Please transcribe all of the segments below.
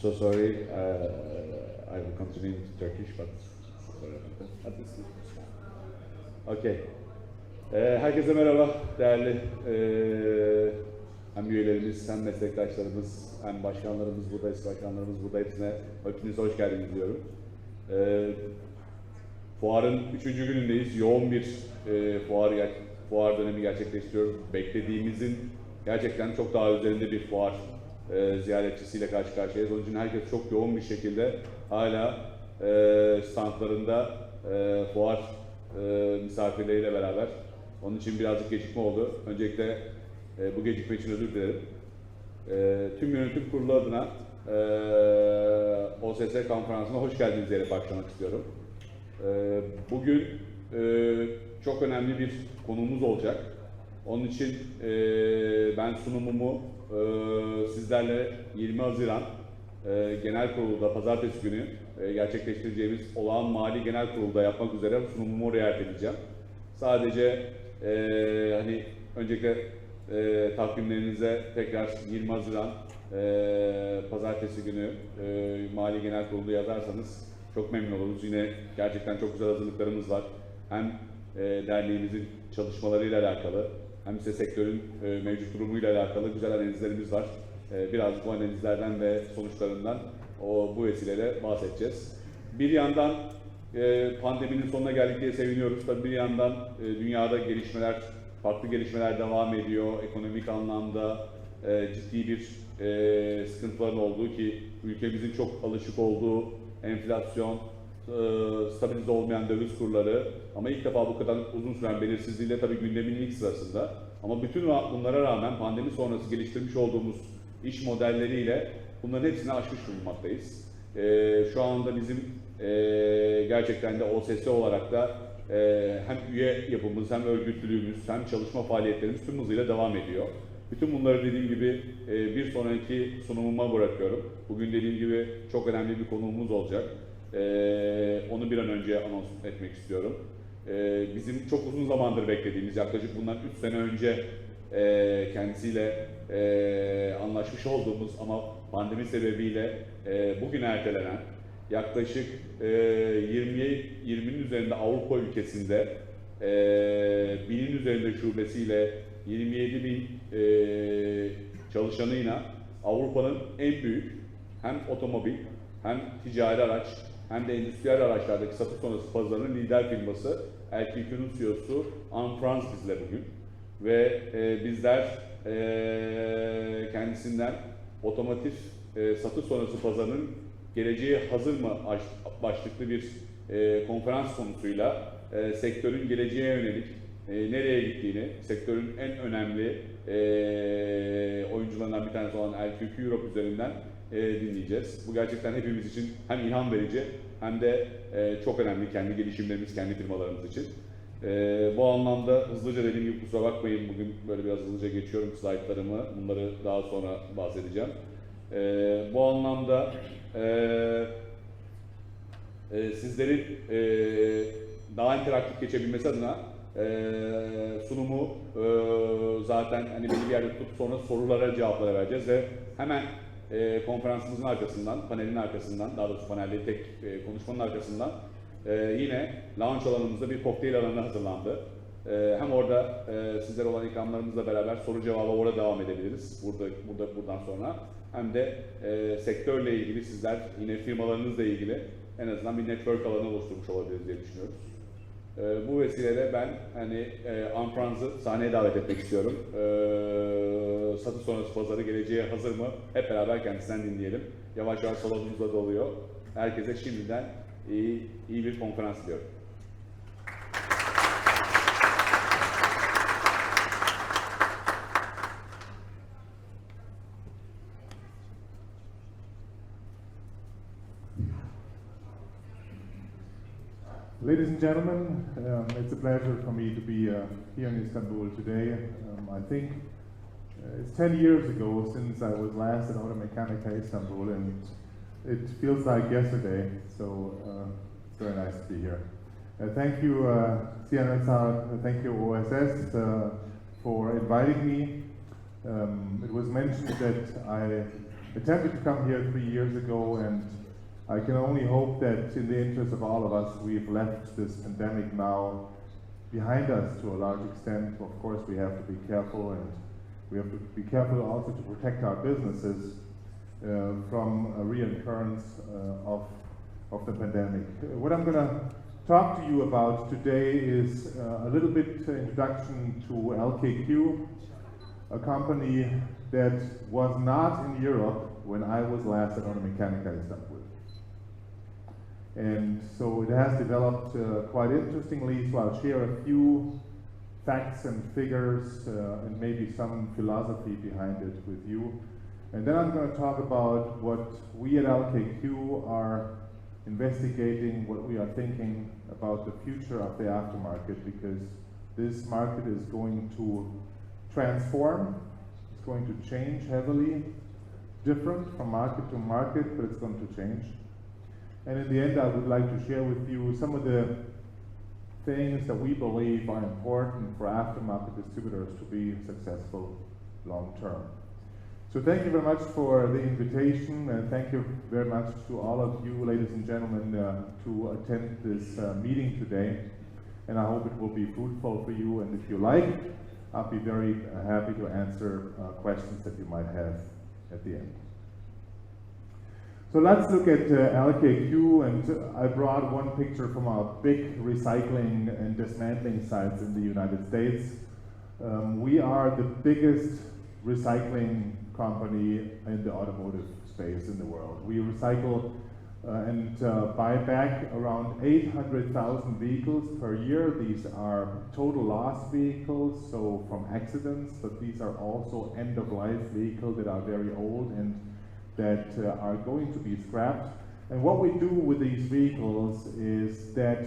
so sorry. I will continue in Turkish, but sorry about that. Okay. Herkese merhaba, değerli hem üyelerimiz, hem meslektaşlarımız, hem başkanlarımız burada, eski başkanlarımız burada, hepinize hoş geldiniz diyorum. Fuarın 3. günündeyiz. Yoğun bir fuar dönemi gerçekleştiriyoruz. Beklediğimizin gerçekten çok daha üzerinde bir fuar ziyaretçisiyle karşı karşıyayız. Onun için herkes çok yoğun bir şekilde hala standlarında fuar misafirleriyle beraber. Onun için birazcık gecikme oldu. Öncelikle bu gecikme için özür dilerim. Tüm yönetim kurulu adına OSS Konferansı'na hoş geldiniz diyerek başlamak istiyorum. Bugün çok önemli bir konuğumuz olacak. Onun için ben sunumumu sizlerle 20 Haziran Genel Kurulu'da pazartesi günü gerçekleştireceğimiz olağan mali genel kurulda yapmak üzere sunumumu oraya erteleyeceğim. Sadece hani öncelikle takvimlerinize tekrar 20 Haziran pazartesi günü mali genel kurulu yazarsanız çok memnun oluruz. Yine gerçekten çok güzel hazırlıklarımız var. Hem derneğimizin çalışmalarıyla alakalı, hem ise sektörün mevcut durumuyla alakalı güzel analizlerimiz var. Birazcık bu analizlerden ve sonuçlarından bu vesileyle bahsedeceğiz. Bir yandan pandeminin sonuna geldik diye seviniyoruz. Tabii bir yandan dünyada gelişmeler, farklı gelişmeler devam ediyor. Ekonomik anlamda ciddi bir sıkıntıların olduğu ki ülkemizin çok alışık olduğu enflasyon, stabilize olmayan döviz kurları ama ilk defa bu kadar uzun süren belirsizliğiyle tabii gündemin ilk sırasında. Ama bütün bunlara rağmen pandemi sonrası geliştirmiş olduğumuz iş modelleriyle bunların hepsini aşmış bulunmaktayız. Şu anda bizim gerçekten de OSS olarak da hem üye yapımız, hem örgütlülüğümüz, hem çalışma faaliyetlerimiz tüm hızıyla devam ediyor. Bütün bunları dediğim gibi bir sonraki sunumuma bırakıyorum. Bugün dediğim gibi çok önemli bir konuğumuz olacak. Onu bir an önce anons etmek istiyorum. Bizim çok uzun zamandır beklediğimiz, yaklaşık bundan 3 sene önce kendisiyle anlaşmış olduğumuz ama pandemi sebebiyle bugün ertelenen, yaklaşık 20'nin üzerinde Avrupa ülkesinde 1000'in üzerinde şubesiyle 27.000 çalışanıyla Avrupa'nın en büyük hem otomobil, hem ticari araç, hem de endüstriyel araçlardaki satış sonrası pazarının lider firması LQQ'nun CEO'su Franz bizle bugün. Ve bizler kendisinden otomotiv satış sonrası pazarının geleceğe hazır mı başlıklı bir konferans konusuyla sektörün geleceğe yönelik nereye gittiğini, sektörün en önemli oyuncularından bir tanesi olan LQQ Europe üzerinden dinleyeceğiz. Bu gerçekten hepimiz için hem ilham verici hem de çok önemli kendi gelişimlerimiz, kendi firmalarımız için. Bu anlamda hızlıca dediğim gibi kusura bakmayın, bugün böyle biraz hızlıca geçiyorum slaytlarımı, bunları daha sonra bahsedeceğim. Bu anlamda sizlerin daha interaktif geçebilmesi adına sunumu zaten hani belli bir yerde tutup sonra sorulara cevaplara vereceğiz ve hemen konferansımızın arkasından, panelin arkasından, daha doğrusu panelde tek konuşmanın arkasından yine lounge alanımızda bir kokteyl alanı hazırlandı. Hem orada sizlere olan ikramlarımızla beraber soru cevaba orada devam edebiliriz buradan sonra. Hem de sektörle ilgili sizler yine firmalarınızla ilgili en azından bir network alanı oluşturmuş olabiliriz diye düşünüyoruz. Bu vesileyle ben hani Franz'ı sahneye davet etmek istiyorum. Satış sonrası pazarı geleceğe hazır mı? Hep beraber kendisinden dinleyelim. Yavaş yavaş salonumuz da doluyor. Herkese şimdiden iyi bir konferans diliyorum. Ladies and gentlemen, it's a pleasure for me to be here in Istanbul today. I think it's 10 years ago since I was last at Automechanica Istanbul, and it feels like yesterday, so it's very nice to be here. Thank you, thank you OSS for inviting me. It was mentioned that I attempted to come here 3 years ago, and I can only hope that in the interest of all of us, we've left this pandemic now behind us to a large extent. Of course, we have to be careful, and we have to be careful also to protect our businesses from a reoccurrence of the pandemic. What I'm going to talk to you about today is a little bit introduction to LKQ, a company that was not in Europe when I was last at Automechanica Istanbul. And so it has developed quite interestingly, so I'll share a few facts and figures and maybe some philosophy behind it with you. And then I'm going to talk about what we at LKQ are investigating, what we are thinking about the future of the aftermarket, because this market is going to transform, it's going to change heavily, different from market to market, but it's going to change. And in the end, I would like to share with you some of the things that we believe are important for aftermarket distributors to be successful long term. So thank you very much for the invitation, and thank you very much to all of you, ladies and gentlemen, to attend this meeting today. And I hope it will be fruitful for you, and if you like, I'll be very happy to answer questions that you might have at the end. So let's look at LKQ, and I brought one picture from our big recycling and dismantling sites in the United States. We are the biggest recycling company in the automotive space in the world. We recycle and buy back around 800,000 vehicles per year. These are total loss vehicles, so from accidents, but these are also end-of-life vehicles that are very old and that are going to be scrapped. And what we do with these vehicles is that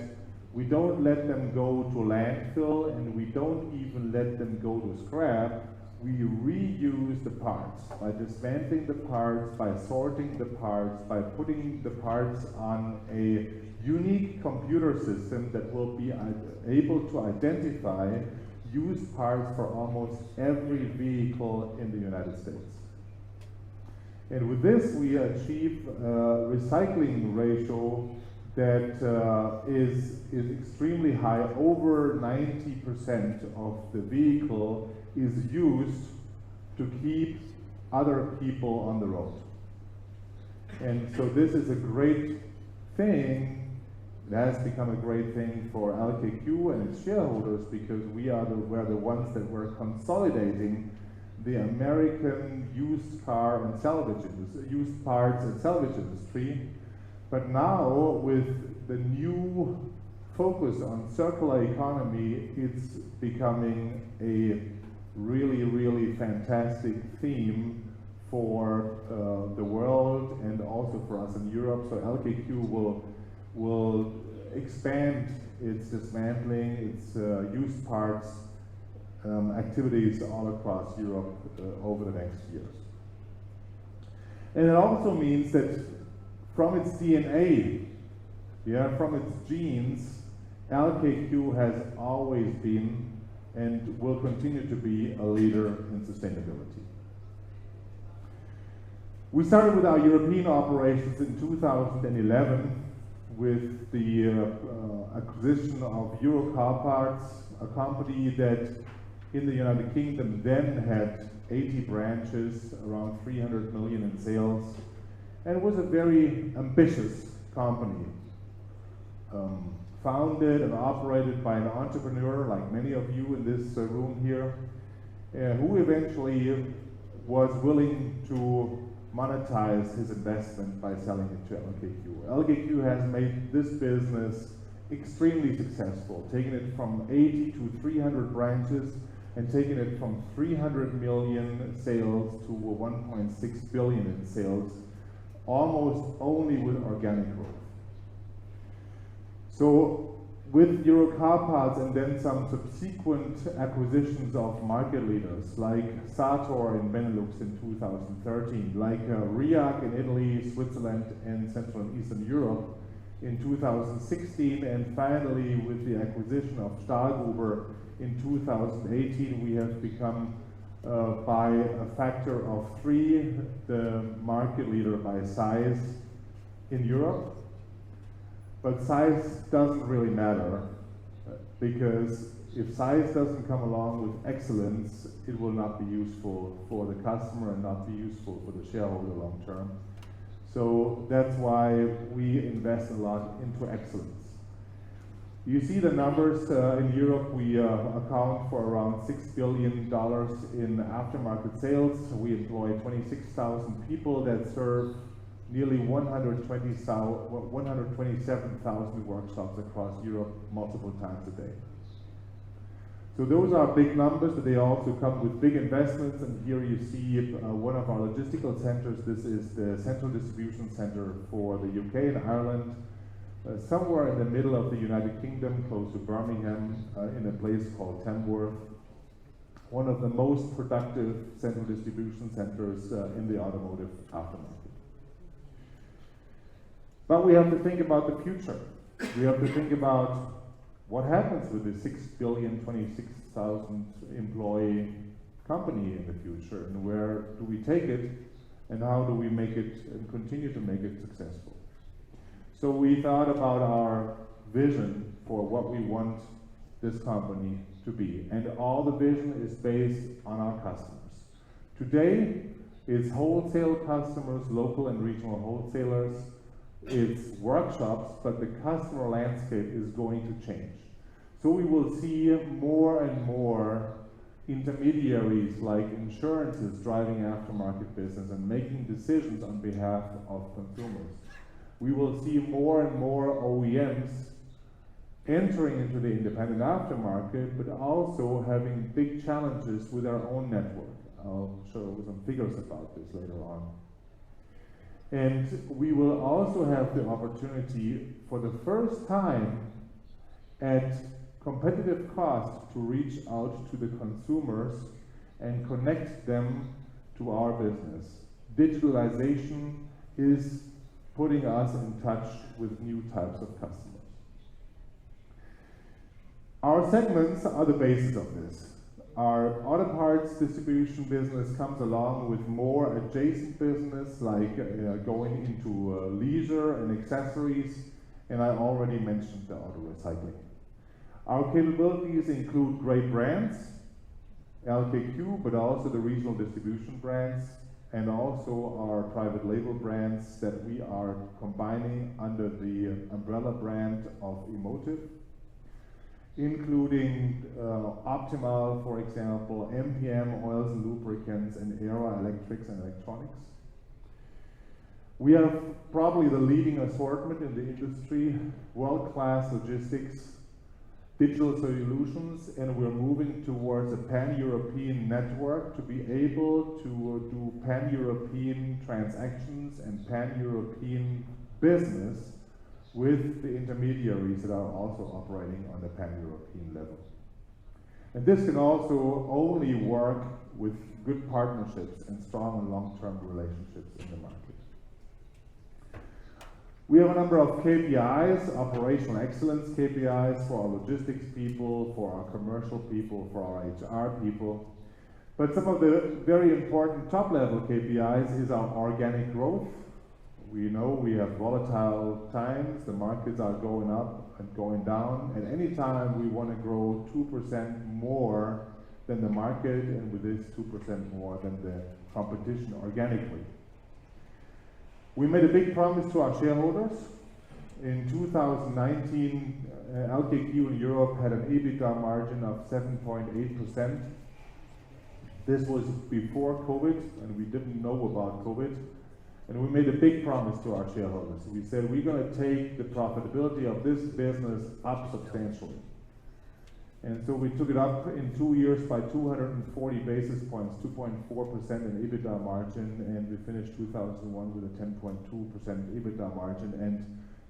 we don't let them go to landfill, and we don't even let them go to scrap. We reuse the parts by dismantling the parts, by sorting the parts, by putting the parts on a unique computer system that will be able to identify used parts for almost every vehicle in the United States. And with this, we achieve a recycling ratio that is extremely high. Over 90% of the vehicle is used to keep other people on the road. And so this is a great thing. It has become a great thing for LKQ and its shareholders, because we're the ones that were consolidating the American used parts and salvage industry. But now, with the new focus on circular economy, it's becoming a really, really fantastic theme for the world and also for us in Europe. So LKQ will expand its dismantling, its used parts activities all across Europe over the next years. And it also means that from its DNA, from its genes, LKQ has always been and will continue to be a leader in sustainability. We started with our European operations in 2011 with the acquisition of Euro Car Parts, a company that in the United Kingdom then had 80 branches, around 300 million in sales, and was a very ambitious company. Founded and operated by an entrepreneur, like many of you in this room here, who eventually was willing to monetize his investment by selling it to LKQ. LKQ has made this business extremely successful, taking it from 80 to 300 branches and taking it from 300 million sales to 1.6 billion in sales, almost only with organic growth. So with Euro Car Parts and then some subsequent acquisitions of market leaders like Sator in Benelux in 2013, like RIAC in Italy, Switzerland, and Central and Eastern Europe in 2016, and finally with the acquisition of Stahlgruber in 2018, we have become by a factor of 3, the market leader by size in Europe. But size doesn't really matter, because if size doesn't come along with excellence, it will not be useful for the customer and not be useful for the shareholder long term. So that's why we invest a lot into excellence. You see the numbers. In Europe, we account for around $6 billion in aftermarket sales. We employ 26,000 people that serve nearly 127,000 workshops across Europe multiple times a day. So those are big numbers, but they also come with big investments. And here you see one of our logistical centers. This is the central distribution center for the UK and Ireland, somewhere in the middle of the United Kingdom, close to Birmingham, in a place called Tamworth. One of the most productive central distribution centers in the automotive aftermarket. But we have to think about the future. We have to think about what happens with the 6 billion, 26,000 employee company in the future, and where do we take it, and how do we make it and continue to make it successful. So we thought about our vision for what we want this company to be, and all the vision is based on our customers. Today, it's wholesale customers, local and regional wholesalers, it's workshops, but the customer landscape is going to change. So we will see more and more intermediaries like insurances driving aftermarket business and making decisions on behalf of consumers. We will see more and more OEMs entering into the independent aftermarket, but also having big challenges with our own network. I'll show some figures about this later on. And we will also have the opportunity for the first time at competitive cost to reach out to the consumers and connect them to our business. Digitalization is putting us in touch with new types of customers. Our segments are the basis of this. Our auto parts distribution business comes along with more adjacent business, like going into leisure and accessories, and I already mentioned the auto recycling. Our capabilities include great brands, LKQ, but also the regional distribution brands, and also our private label brands that we are combining under the umbrella brand of Emotive, including Optimal, for example, MPM, oils and lubricants, and Era, electrics and electronics. We have probably the leading assortment in the industry, world-class logistics, digital solutions, and we're moving towards a pan-European network to be able to do pan-European transactions and pan-European business with the intermediaries that are also operating on the pan-European level. And this can also only work with good partnerships and strong and long-term relationships in the market. We have a number of KPIs, operational excellence KPIs for our logistics people, for our commercial people, for our HR people. But some of the very important top-level KPIs is our organic growth. We know we have volatile times, the markets are going up and going down, and any time we want to grow 2% more than the market, and with this 2% more than the competition organically. We made a big promise to our shareholders. In 2019, LKQ in Europe had an EBITDA margin of 7.8%. This was before COVID, and we didn't know about COVID. And we made a big promise to our shareholders. We said we're going to take the profitability of this business up substantially. And so we took it up in 2 years by 240 basis points, 2.4% in EBITDA margin, and we finished 2001 with a 10.2% EBITDA margin. And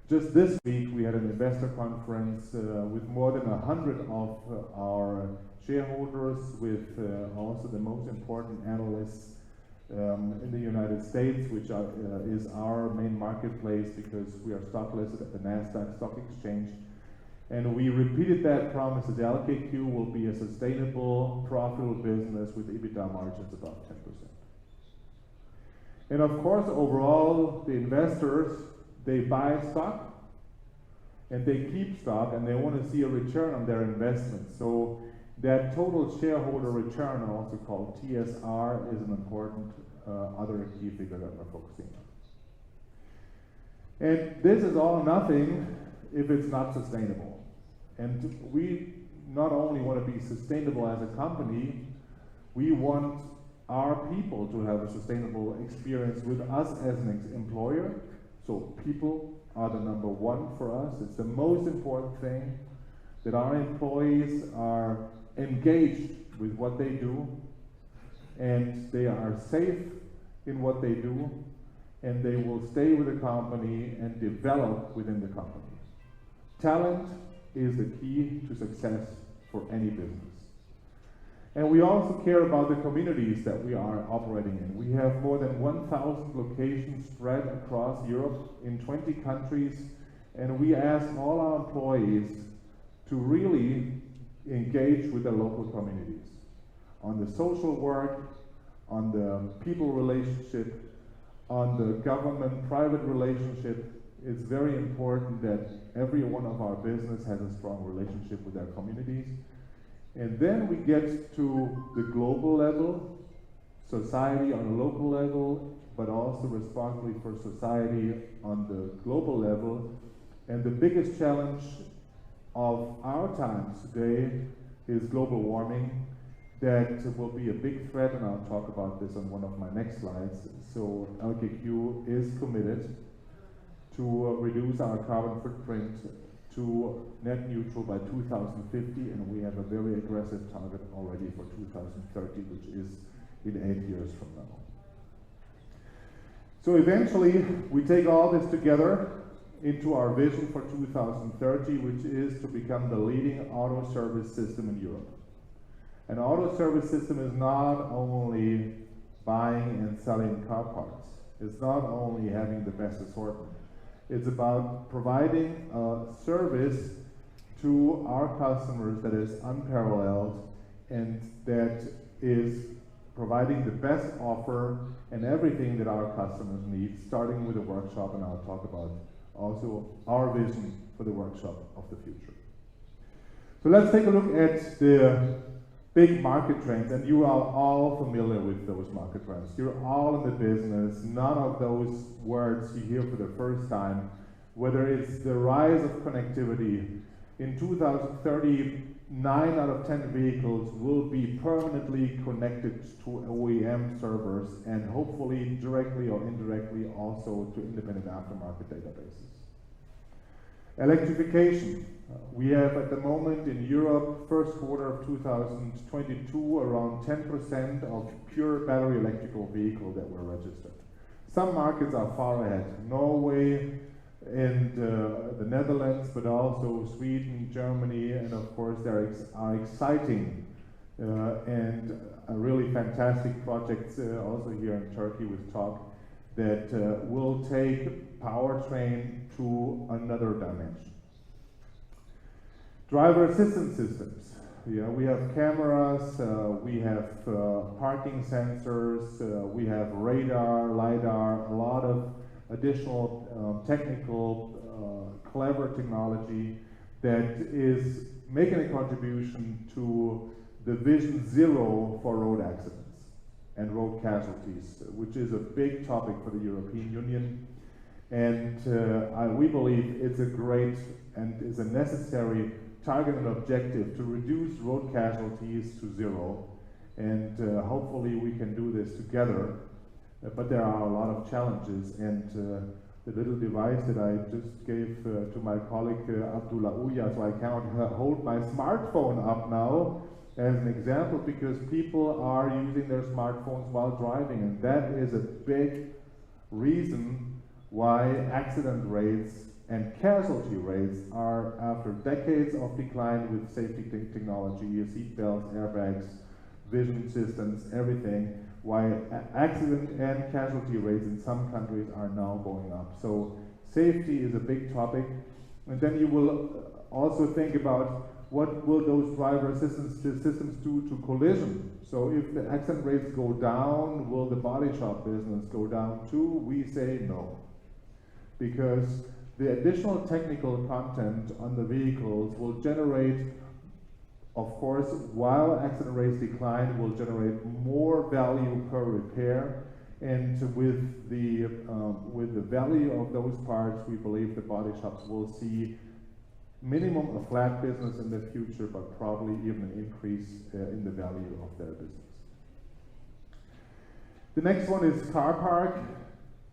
just this week we had an investor conference with more than 100 of our shareholders, with also the most important analysts in the United States, which is our main marketplace because we are stock listed at the NASDAQ stock exchange. And we repeated that promise that LKQ will be a sustainable, profitable business with EBITDA margins above 10%. And of course, overall, the investors, they buy stock and they keep stock and they want to see a return on their investment. So that total shareholder return, also called TSR, is an important other key figure that we're focusing on. And this is all nothing if it's not sustainable. And we not only want to be sustainable as a company, we want our people to have a sustainable experience with us as an employer. So people are the number one for us. It's the most important thing that our employees are engaged with what they do, and they are safe in what they do, and they will stay with the company and develop within the company. Talent is the key to success for any business. And we also care about the communities that we are operating in. We have more than 1,000 locations spread across Europe in 20 countries, and we ask all our employees to really engage with the local communities on the social work, on the people relationship, on the government-private relationship. It's very important that every one of our business has a strong relationship with their communities. And then we get to the global level, society on a local level, but also responsibility for society on the global level. And the biggest challenge of our times today is global warming. That will be a big threat, and I'll talk about this on one of my next slides. So LKQ is committed to reduce our carbon footprint to net neutral by 2050, and we have a very aggressive target already for 2030, which is in 8 years from now. So eventually, we take all this together into our vision for 2030, which is to become the leading auto service system in Europe. An auto service system is not only buying and selling car parts. It's not only having the best assortment. It's about providing a service to our customers that is unparalleled and that is providing the best offer and everything that our customers need, starting with the workshop, and I'll talk about also our vision for the workshop of the future. So let's take a look at the big market trends, and you are all familiar with those market trends. You're all in the business. None of those words you hear for the first time, whether it's the rise of connectivity. In 2030, 9 out of 10 vehicles will be permanently connected to OEM servers, and hopefully directly or indirectly also to independent aftermarket databases. Electrification. We have at the moment in Europe, first quarter of 2022, around 10% of pure battery electrical vehicles that were registered. Some markets are far ahead. Norway and the Netherlands, but also Sweden, Germany, and of course there are exciting and really fantastic projects also here in Turkey with TOG that will take powertrain to another dimension. Driver assistance systems. Yeah, we have cameras, we have parking sensors, we have radar, LiDAR, a lot of additional technical, clever technology that is making a contribution to the vision zero for road accidents and road casualties, which is a big topic for the European Union. And we believe it's a great and is a necessary target and objective to reduce road casualties to zero. And hopefully we can do this together. But there are a lot of challenges, and the little device that I just gave to my colleague Abdullah Ouya, so I cannot hold my smartphone up now as an example, because people are using their smartphones while driving, and that is a big reason why accident rates and casualty rates are, after decades of decline with safety technology, seat belts, airbags, vision systems, everything, why accident and casualty rates in some countries are now going up. So safety is a big topic. And then you will Also think about what will those driver assistance systems do to collision. So if the accident rates go down, will the body shop business go down too? We say no. Because the additional technical content on the vehicles will generate, of course, while accident rates decline, will generate more value per repair. And with the value of those parts, we believe the body shops will see minimum a flat business in the future, but probably even an increase in the value of their business. The next one is car park.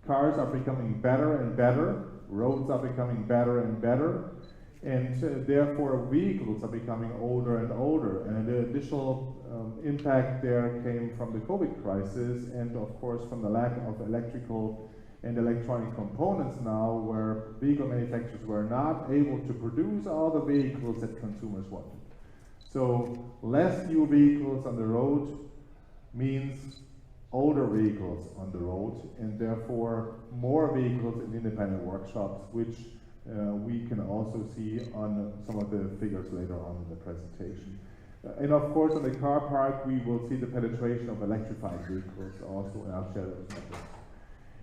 Cars are becoming better and better. Roads are becoming better and better. And therefore vehicles are becoming older and older. And the additional impact there came from the COVID crisis and of course from the lack of electrical and electronic components now, where vehicle manufacturers were not able to produce all the vehicles that consumers wanted. So less new vehicles on the road means older vehicles on the road, and therefore more vehicles in independent workshops, which we can also see on some of the figures later on in the presentation. And of course on the car park we will see the penetration of electrified vehicles also, and I'll share those numbers.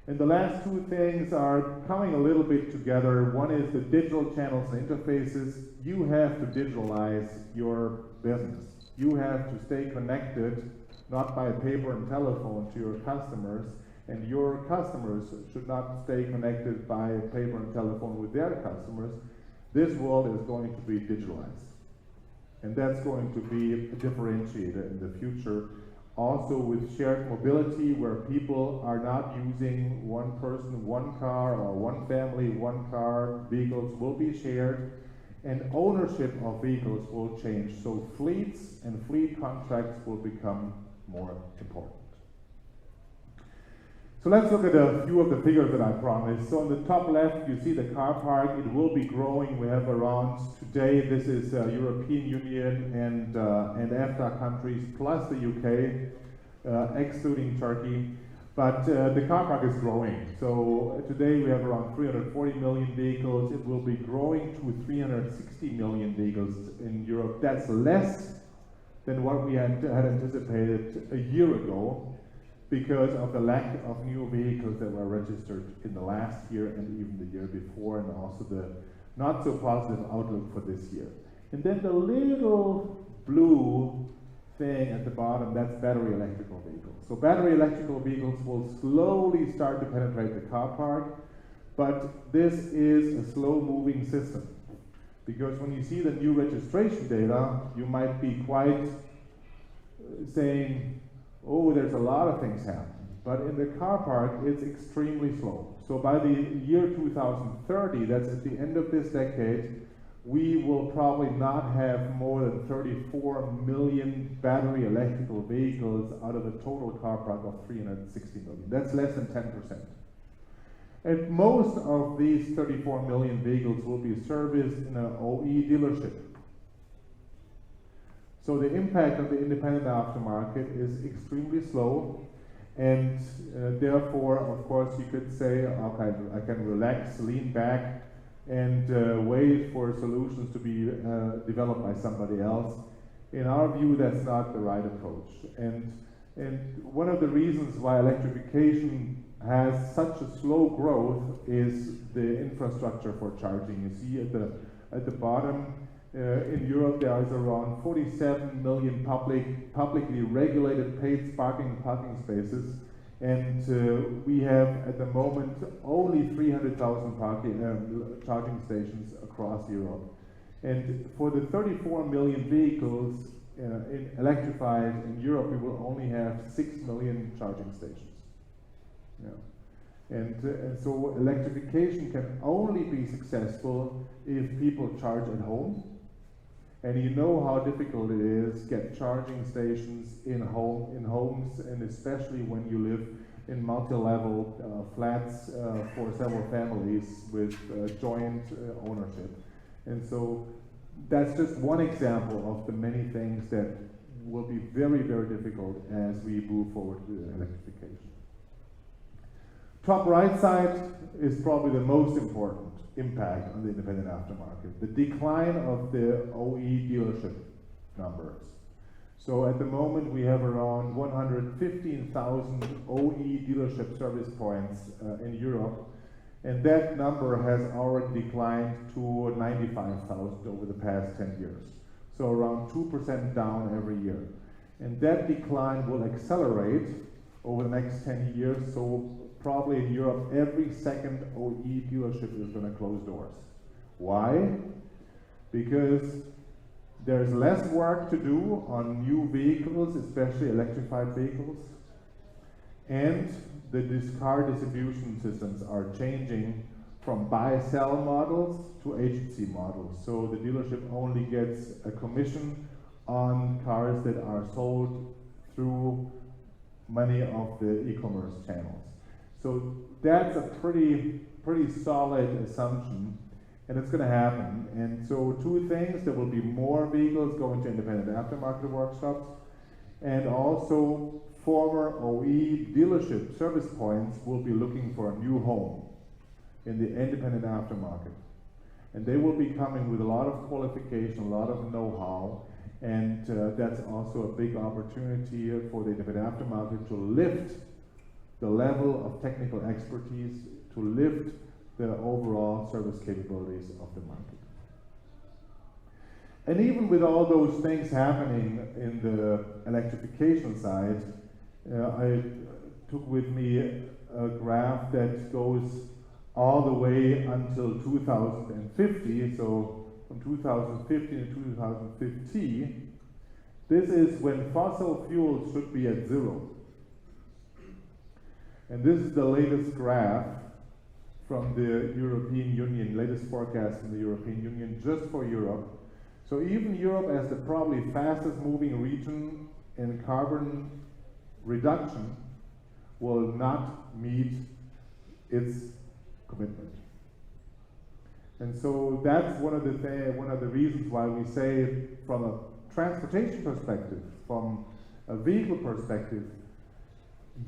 And the last two things are coming a little bit together. One is the digital channels and interfaces. You have to digitalize your business. You have to stay connected, not by paper and telephone, to your customers. And your customers should not stay connected by paper and telephone with their customers. This world is going to be digitalized. And that's going to be a differentiator in the future. Also with shared mobility, where people are not using one person, one car, or one family, one car. Vehicles will be shared, and ownership of vehicles will change. So fleets and fleet contracts will become more important. So let's look at a few of the figures that I promised. So on the top left, you see the car park. It will be growing. We have around, today, this is European Union and EFTA countries, plus the UK, excluding Turkey. But the car park is growing. So today we have around 340 million vehicles. It will be growing to 360 million vehicles in Europe. That's less than what we had anticipated a year ago, because of the lack of new vehicles that were registered in the last year and even the year before, and also the not so positive outlook for this year. And then the little blue thing at the bottom, that's battery electrical vehicles. So battery electrical vehicles will slowly start to penetrate the car park, but this is a slow moving system. Because when you see the new registration data, you might be quite saying, oh, there's a lot of things happening. But in the car park, it's extremely slow. So by the year 2030, that's at the end of this decade, we will probably not have more than 34 million battery electrical vehicles out of a total car park of 360 million. That's less than 10%. And most of these 34 million vehicles will be serviced in an OE dealership. So the impact of the independent aftermarket is extremely slow, and therefore, of course, you could say, okay, I can relax, lean back, and wait for solutions to be developed by somebody else. In our view, that's not the right approach. And one of the reasons why electrification has such a slow growth is the infrastructure for charging. You see at the bottom, in Europe, there is around 47 million publicly regulated paid parking spaces, and we have at the moment only 300,000 charging stations across Europe. And for the 34 million vehicles electrified in Europe, we will only have 6 million charging stations. Yeah. And so electrification can only be successful if people charge at home. And you know how difficult it is to get charging stations in homes, and especially when you live in multi-level flats for several families with joint ownership. And so that's just one example of the many things that will be very, very difficult as we move forward with electrification. Top right side is probably the most important impact on the independent aftermarket, the decline of the OE dealership numbers. So at the moment we have around 115,000 OE dealership service points in Europe, and that number has already declined to 95,000 over the past 10 years. So around 2% down every year. And that decline will accelerate over the next 10 years, so probably in Europe every second OE dealership is going to close doors. Why? Because there's less work to do on new vehicles, especially electrified vehicles, and the car distribution systems are changing from buy-sell models to agency models. So the dealership only gets a commission on cars that are sold through many of the e-commerce channels. So that's a pretty solid assumption, and it's going to happen. And so two things, there will be more vehicles going to independent aftermarket workshops, and also former OE dealership service points will be looking for a new home in the independent aftermarket. And they will be coming with a lot of qualification, a lot of know-how, and that's also a big opportunity for the independent aftermarket to lift the level of technical expertise, to lift the overall service capabilities of the market. And even with all those things happening in the electrification side, I took with me a graph that goes all the way until 2050, so from 2050 to 2050, this is when fossil fuels should be at zero. And this is the latest graph from the European Union, latest forecast from the European Union just for Europe. So even Europe, as the probably fastest moving region in carbon reduction, will not meet its commitment. And so that's one of the reasons why we say, from a transportation perspective, from a vehicle perspective,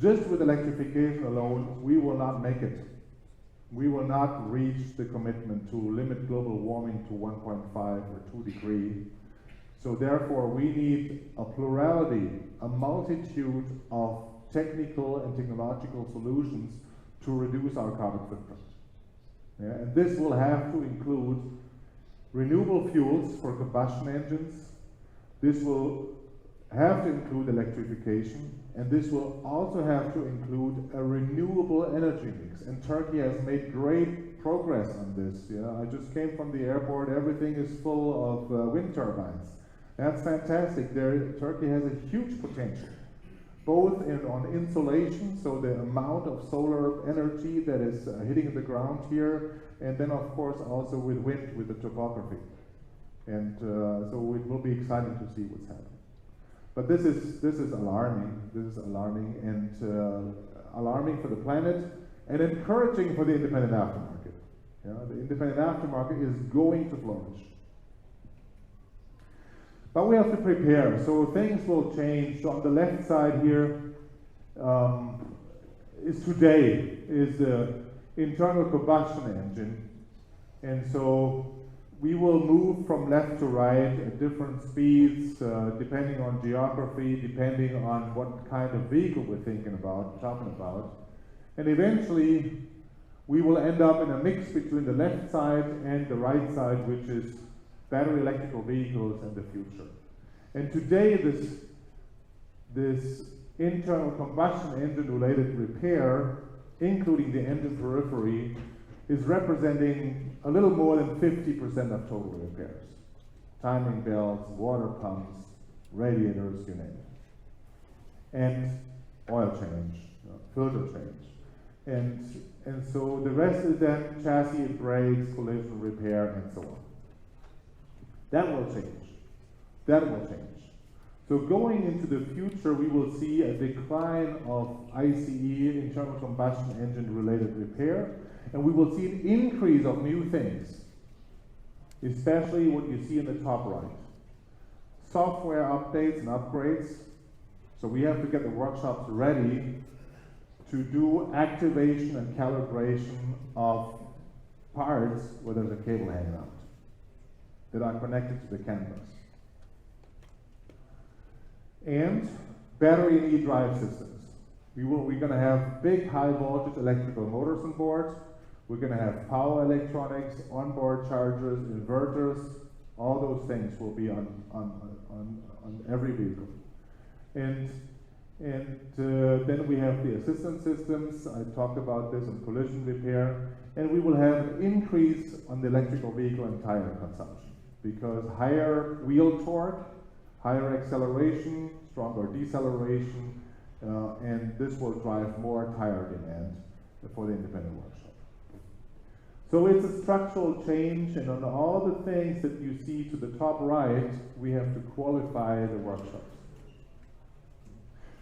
just with electrification alone, we will not make it. We will not reach the commitment to limit global warming to 1.5 or 2 degrees. So therefore, we need a plurality, a multitude of technical and technological solutions to reduce our carbon footprint. Yeah, and this will have to include renewable fuels for combustion engines. This will have to include electrification, and this will also have to include a renewable energy mix. And Turkey has made great progress on this. Yeah, I just came from the airport, everything is full of wind turbines. That's fantastic. Turkey has a huge potential, both on insolation, so the amount of solar energy that is hitting the ground here, and then of course also with wind, with the topography. And so it will be exciting to see what's happening. But this is alarming. This is alarming, and alarming for the planet, and encouraging for the independent aftermarket. Yeah, the independent aftermarket is going to flourish. But we have to prepare, so things will change. So on the left side here is today is the internal combustion engine, and so we will move from left to right at different speeds, depending on geography, depending on what kind of vehicle we're talking about. And eventually, we will end up in a mix between the left side and the right side, which is battery electrical vehicles and the future. And today, this internal combustion engine related repair, including the engine periphery, is representing a little more than 50% of total repairs. Timing belts, water pumps, radiators, you name it. And oil change, filter change. And so the rest is then chassis and brakes, collision repair, and so on. That will change. That will change. So going into the future, we will see a decline of ICE, internal combustion engine related repair, and we will see an increase of new things, especially what you see in the top right. Software updates and upgrades. So we have to get the workshops ready to do activation and calibration of parts where there's a cable hanging out that are connected to the canvas. And battery and e-drive systems. We're going to have big high voltage electrical motors on board. We're going to have power electronics, onboard chargers, inverters. All those things will be on every vehicle. And then we have the assistance systems. I talked about this on collision repair. And we will have an increase on the electrical vehicle and tire consumption, because higher wheel torque, higher acceleration, stronger deceleration, and this will drive more tire demand for the independent workshop. So it's a structural change, and on all the things that you see to the top right, we have to qualify the workshops.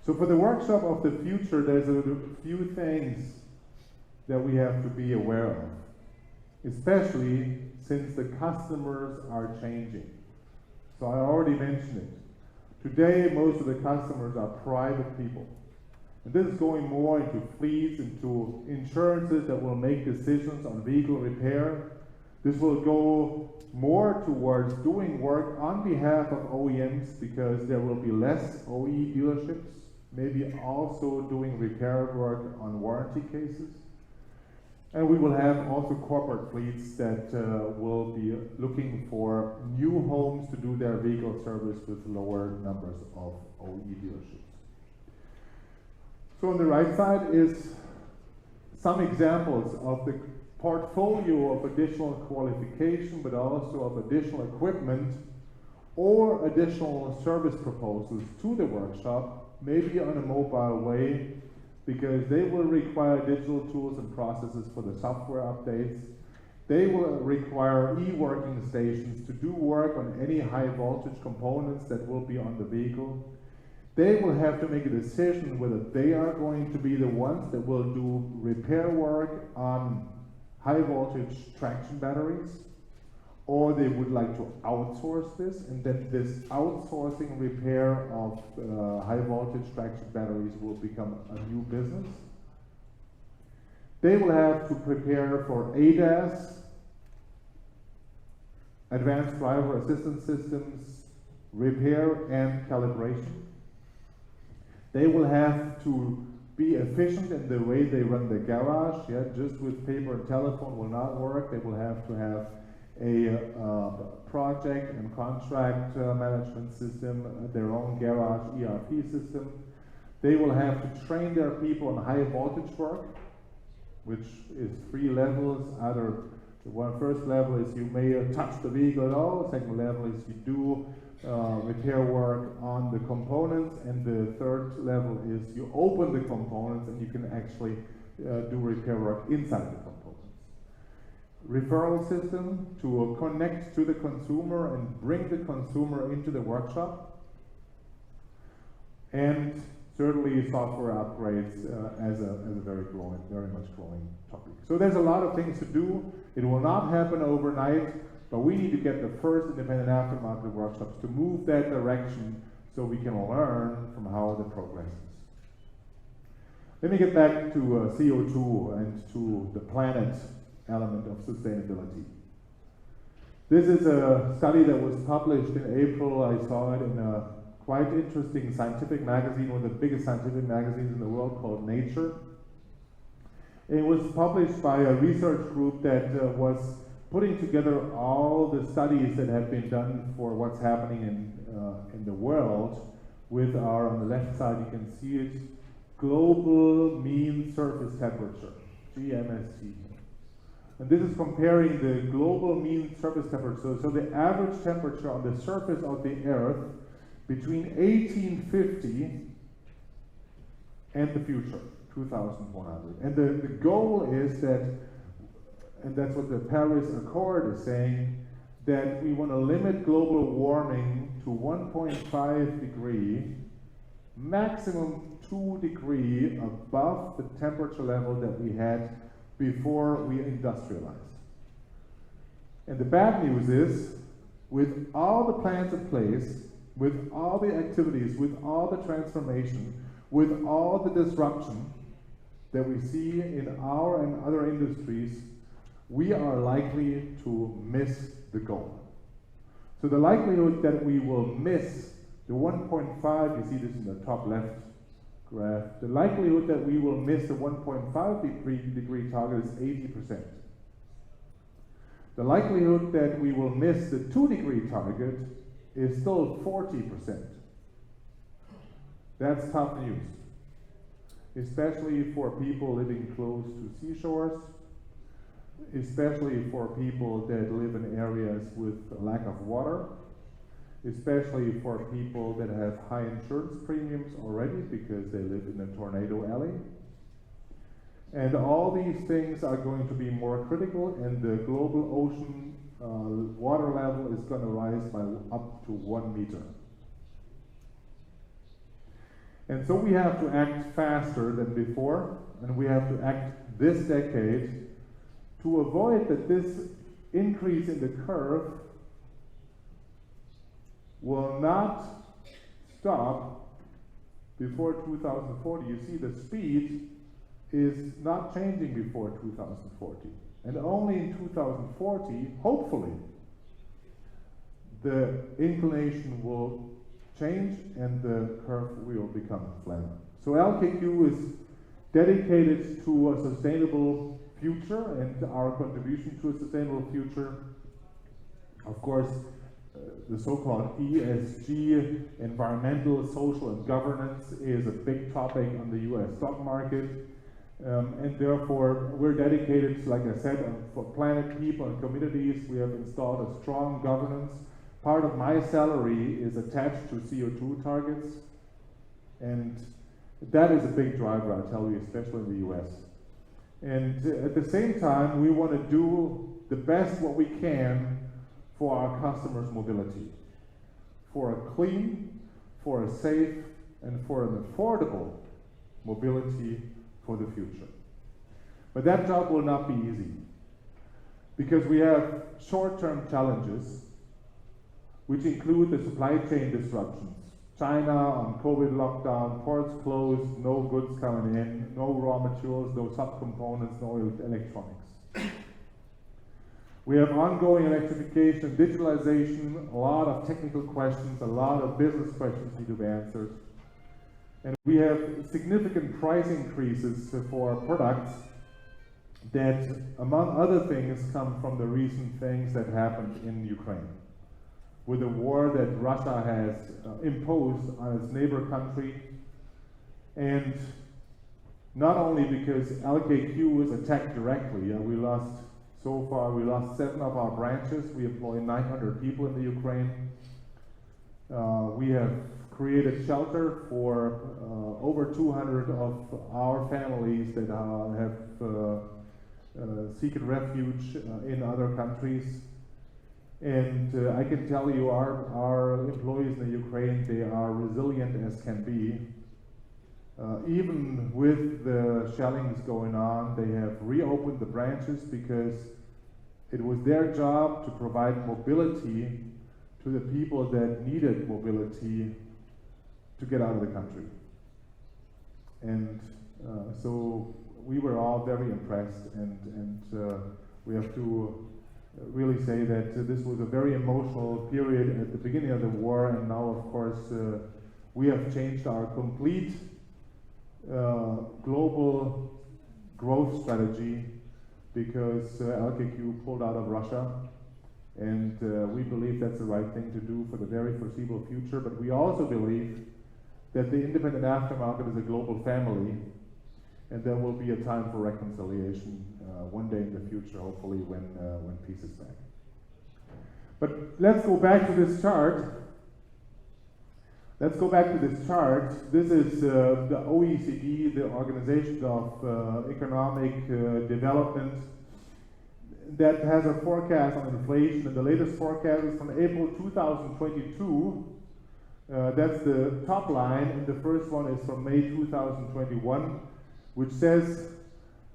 So for the workshop of the future, there's a few things that we have to be aware of, especially since the customers are changing. So I already mentioned it. Today, most of the customers are private people. And this is going more into fleets, into insurances that will make decisions on vehicle repair. This will go more towards doing work on behalf of OEMs, because there will be less OE dealerships, maybe also doing repair work on warranty cases. And we will have also corporate fleets that will be looking for new homes to do their vehicle service with lower numbers of OE dealerships. So on the right side is some examples of the portfolio of additional qualification, but also of additional equipment or additional service proposals to the workshop, maybe on a mobile way, because they will require digital tools and processes for the software updates. They will require e-working stations to do work on any high voltage components that will be on the vehicle. They will have to make a decision whether they are going to be the ones that will do repair work on high voltage traction batteries, or they would like to outsource this, and then this outsourcing repair of high voltage traction batteries will become a new business. They will have to prepare for ADAS, advanced driver assistance systems, repair and calibration. They will have to be efficient in the way they run the garage. Yeah, just with paper and telephone will not work. They will have to have a project and contract management system, their own garage ERP system. They will have to train their people on high voltage work, which is 3 levels. Either the first level is you may touch the vehicle at all. Second level is you do repair work on the components, and the third level is you open the components and you can actually do repair work inside the components. Referral system to connect to the consumer and bring the consumer into the workshop, and certainly software upgrades as a very much growing topic. So there's a lot of things to do. It will not happen overnight, but we need to get the first independent aftermarket workshops to move that direction so we can learn from how the progresses. Let me get back to CO2 and to the planet element of sustainability. This is a study that was published in April. I saw it in a quite interesting scientific magazine, one of the biggest scientific magazines in the world, called Nature. It was published by a research group that was putting together all the studies that have been done for what's happening in the world with our, on the left side you can see it, global mean surface temperature, GMST. And this is comparing the global mean surface temperature, so the average temperature on the surface of the Earth between 1850 and the future, 2100. And the goal is that, and that's what the Paris Accord is saying, that we want to limit global warming to 1.5 degree, maximum 2 degree above the temperature level that we had before we industrialized. And the bad news is, with all the plans in place, with all the activities, with all the transformation, with all the disruption, that we see in our and other industries, we are likely to miss the goal. So the likelihood that we will miss the 1.5, you see this in the top left graph, the likelihood that we will miss the 1.5 degree target is 80%. The likelihood that we will miss the 2 degree target is still 40%. That's tough news, especially for people living close to seashores, especially for people that live in areas with a lack of water, especially for people that have high insurance premiums already because they live in a tornado alley. And all these things are going to be more critical, and the global ocean water level is going to rise by up to 1 meter. And so we have to act faster than before, and we have to act this decade to avoid that this increase in the curve will not stop before 2040. You see the speed is not changing before 2040. And only in 2040, hopefully, the inclination will change and the curve will become flatter. So LKQ is dedicated to a sustainable future and our contribution to a sustainable future. Of course, the so-called ESG, environmental, social, and governance, is a big topic on the US stock market. And therefore, we're dedicated, like I said, for planet, people, and communities. We have installed a strong governance. Part of my salary is attached to CO2 targets. And that is a big driver, I tell you, especially in the US. And at the same time, we want to do the best what we can for our customers' mobility, for a clean, for a safe, and for an affordable mobility for the future. But that job will not be easy, because we have short-term challenges, which include the supply chain disruptions. China on COVID lockdown, ports closed, no goods coming in, no raw materials, no subcomponents, no electronics. We have ongoing electrification, digitalization, a lot of technical questions, a lot of business questions need to be answered. And we have significant price increases for products that, among other things, come from the recent things that happened in Ukraine, with the war that Russia has imposed on its neighbor country. And not only because LKQ was attacked directly, so far we lost 7 of our branches, we employ 900 people in the Ukraine. We have created shelter for over 200 of our families that have seeking refuge in other countries. And I can tell you our employees in the Ukraine, they are resilient as can be. Even with the shellings going on, they have reopened the branches because it was their job to provide mobility to the people that needed mobility to get out of the country. And so we were all very impressed, and we have to really say that this was a very emotional period at the beginning of the war, and now of course we have changed our complete global growth strategy because LKQ pulled out of Russia, and we believe that's the right thing to do for the very foreseeable future. But we also believe that the independent aftermarket is a global family, and there will be a time for reconciliation one day in the future, hopefully when peace is back. But let's go back to this chart. This is the OECD, the Organization of Economic Development, that has a forecast on inflation, and the latest forecast is from April 2022. That's the top line, and the first one is from May 2021, which says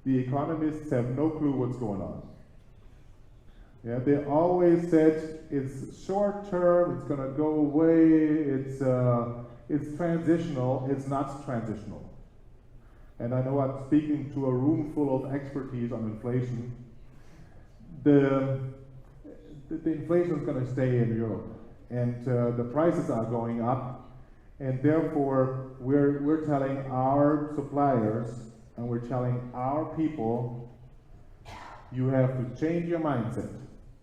the economists have no clue what's going on. Yeah, they always said it's short term, it's going to go away, it's transitional. It's not transitional. and I know I'm speaking to a room full of expertise on inflation, the inflation is going to stay in Europe, and the prices are going up, and therefore we're telling our suppliers and we're telling our people, you have to change your mindset.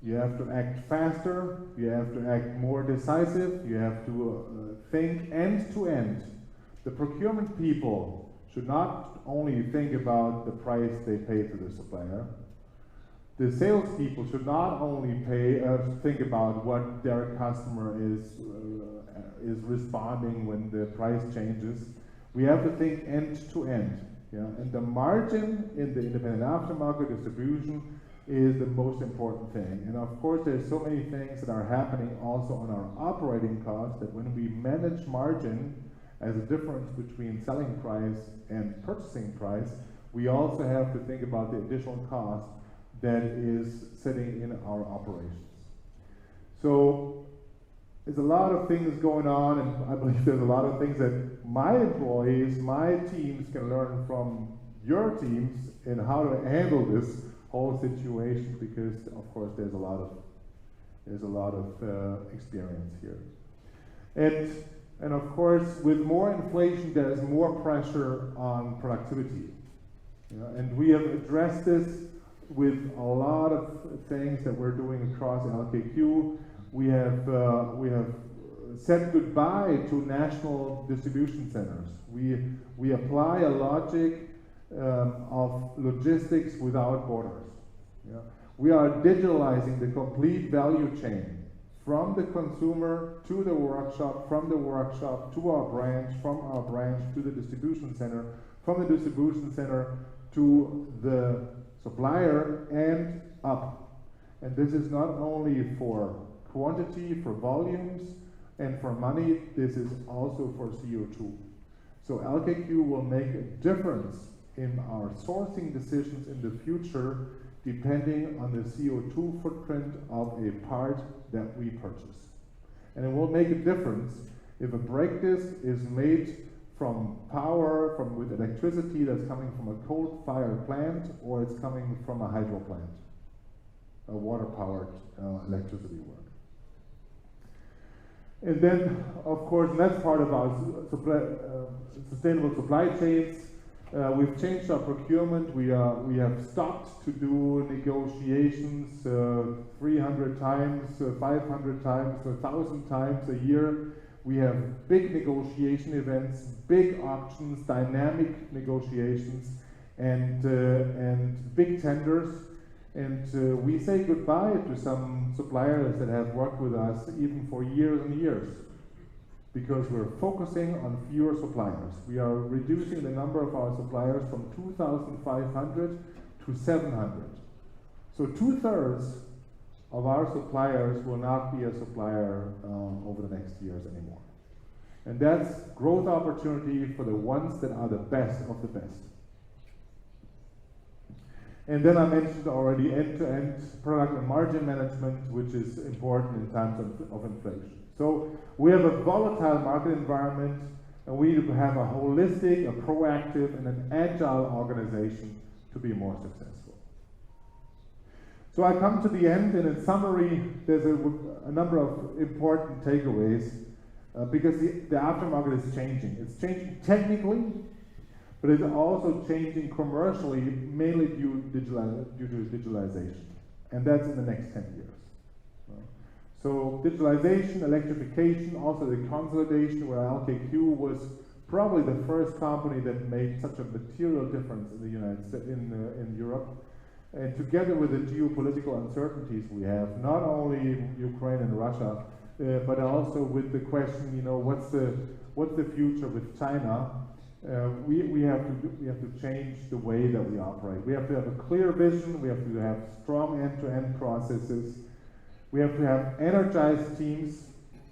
You have to act faster, you have to act more decisive, you have to think end to end. The procurement people should not only think about the price they pay to the supplier. The salespeople should not only think about what their customer is responding when the price changes. We have to think end to end. Yeah? And the margin in the independent aftermarket distribution is the most important thing. And of course, there's so many things that are happening also on our operating costs that when we manage margin as a difference between selling price and purchasing price, we also have to think about the additional cost that is sitting in our operations. So there's a lot of things going on, and I believe there's a lot of things that my employees, my teams can learn from your teams in how to handle this whole situation, because of course there's a lot of experience here. And of course, with more inflation, there's more pressure on productivity. You know, and we have addressed this with a lot of things that we're doing across LKQ. We have said goodbye to national distribution centers. We apply a logic of logistics without borders. Yeah. We are digitalizing the complete value chain, from the consumer to the workshop, from the workshop to our branch, from our branch to the distribution center, from the distribution center to the supplier and up. And this is not only for quantity, for volumes, and for money, this is also for CO2. So LKQ will make a difference in our sourcing decisions in the future depending on the CO2 footprint of a part that we purchase. And it will make a difference if a brake disc is made from power, with electricity that's coming from a coal-fired plant, or it's coming from a hydro plant, a water-powered electricity work. And then, of course, and that's part of our sustainable supply chains. We've changed our procurement. We have stopped to do negotiations 300 times, 500 times, 1,000 times a year. We have big negotiation events, big auctions, dynamic negotiations, and big tenders. And we say goodbye to some suppliers that have worked with us even for years and years, because we're focusing on fewer suppliers. We are reducing the number of our suppliers from 2,500 to 700. So 2/3 of our suppliers will not be a supplier over the next years anymore. And that's growth opportunity for the ones that are the best of the best. And then I mentioned already end-to-end product and margin management, which is important in times of inflation. So we have a volatile market environment, and we need to have a holistic, a proactive, and an agile organization to be more successful. So I come to the end, and in summary, there's a number of important takeaways because the aftermarket is changing. It's changing technically, but it's also changing commercially, mainly due to digitalization, and that's in the next 10 years. So digitalization, electrification, also the consolidation, where LKQ was probably the first company that made such a material difference in the United States, in Europe, and together with the geopolitical uncertainties we have, not only Ukraine and Russia, but also with the question, you know, what's the future with China? We have to change the way that we operate. We have to have a clear vision. We have to have strong end-to-end processes. We have to have energized teams.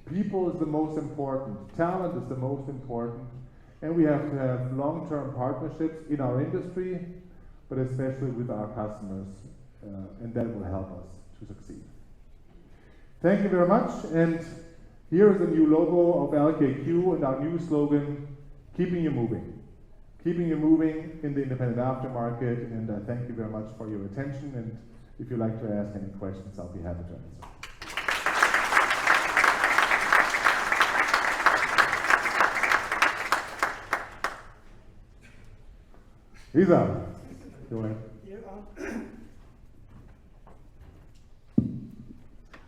People is the most important. Talent is the most important. And we have to have long-term partnerships in our industry, but especially with our customers. And that will help us to succeed. Thank you very much. And here is the new logo of LKQ and our new slogan, keeping you moving. keeping you moving in the independent aftermarket, and I thank you very much for your attention, and if you'd like to ask any questions, I'll be happy to answer. Lisa, go ahead.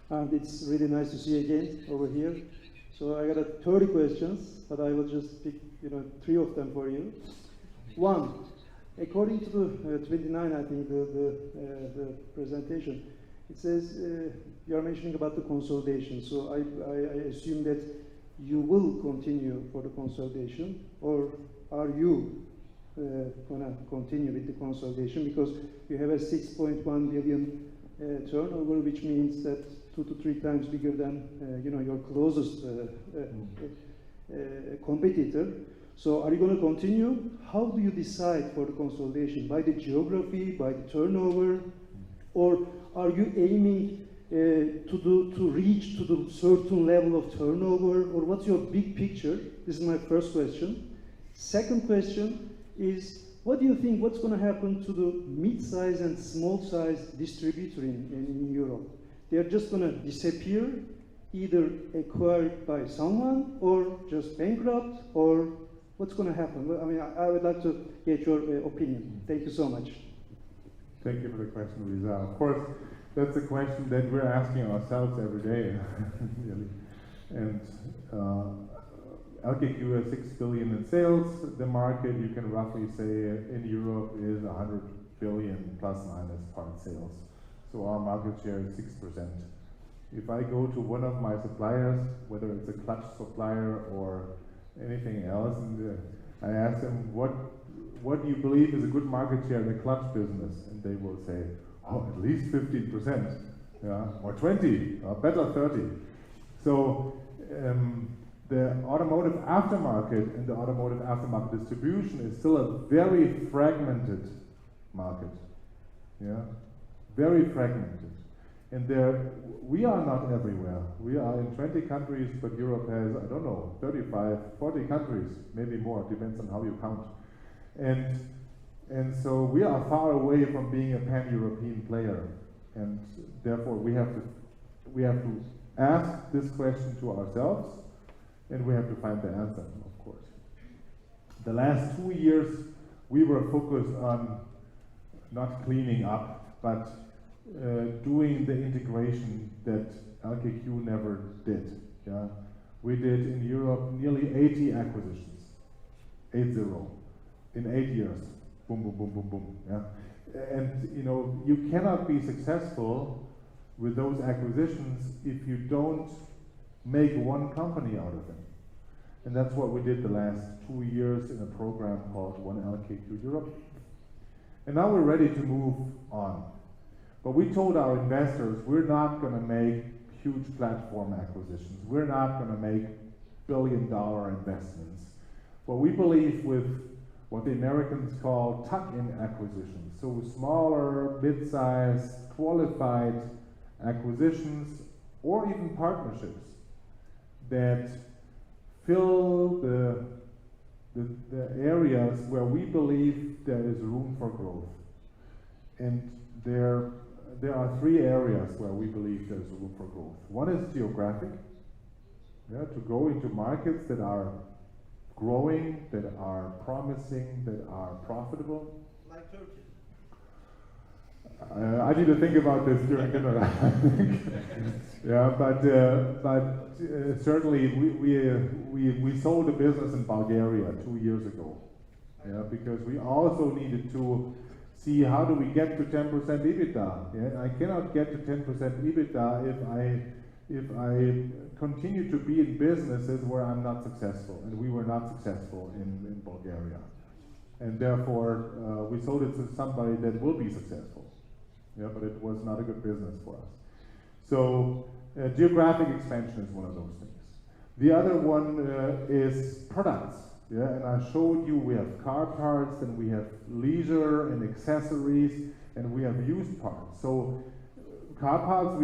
And it's really nice to see you again over here. So I got 30 questions, but I will just pick 3 of them for you. One, according to the 29, I think the presentation, it says you are mentioning about the consolidation. So I assume that you will continue for the consolidation, or are you gonna continue with the consolidation, because you have a 6.1 billion turnover, which means that 2 to 3 times bigger than your closest competitor. So are you going to continue? How do you decide for the consolidation? By the geography, by the turnover, or are you aiming to reach to the certain level of turnover, or what's your big picture? This is my first question. Second question is, what do you think what's going to happen to the mid-size and small-size distributor in Europe? They're just going to disappear, either acquired by someone or just bankrupt, or what's going to happen? I mean, I would like to get your opinion. Thank you so much. Thank you for the question, Riza. Of course, that's a question that we're asking ourselves every day, really. And LKQ has 6 billion in sales. The market, you can roughly say, in Europe is 100 billion plus minus part sales. So our market share is 6%. If I go to one of my suppliers, whether it's a clutch supplier or anything else, and I ask them, what do you believe is a good market share in the clutch business? And they will say, oh, at least 15%, yeah, or 20, or better 30. So the automotive aftermarket and the automotive aftermarket distribution is still a very fragmented market, yeah, very fragmented. And we are not everywhere. We are in 20 countries, but Europe has, I don't know, 35, 40 countries, maybe more, depends on how you count. And so we are far away from being a pan-European player. And therefore we have to ask this question to ourselves, and we have to find the answer, of course. The last 2 years, we were focused on not cleaning up, but doing the integration that LKQ never did. Yeah? We did in Europe nearly 80 acquisitions, 80, in 8 years. Boom, boom, boom, boom, boom. Yeah? And you cannot be successful with those acquisitions if you don't make one company out of them. And that's what we did the last 2 years in a program called One LKQ Europe. And now we're ready to move on. But we told our investors, we're not going to make huge platform acquisitions. We're not going to make billion-dollar investments. But we believe with what the Americans call tuck-in acquisitions, so smaller, mid-sized, qualified acquisitions, or even partnerships that fill the areas where we believe there is room for growth. And there are 3 areas where we believe there's room for growth. One is geographic, to go into markets that are growing, that are promising, that are profitable. Like Turkey. I need to think about this during dinner. Yeah, but certainly we sold a business in Bulgaria 2 years ago. Yeah, because we also needed to see how do we get to 10% EBITDA. Yeah? I cannot get to 10% EBITDA if I continue to be in businesses where I'm not successful, and we were not successful in Bulgaria. And therefore, we sold it to somebody that will be successful. Yeah, but it was not a good business for us. So geographic expansion is one of those things. The other one is products. Yeah, and I showed you we have car parts, and we have leisure and accessories, and we have used parts. So car parts,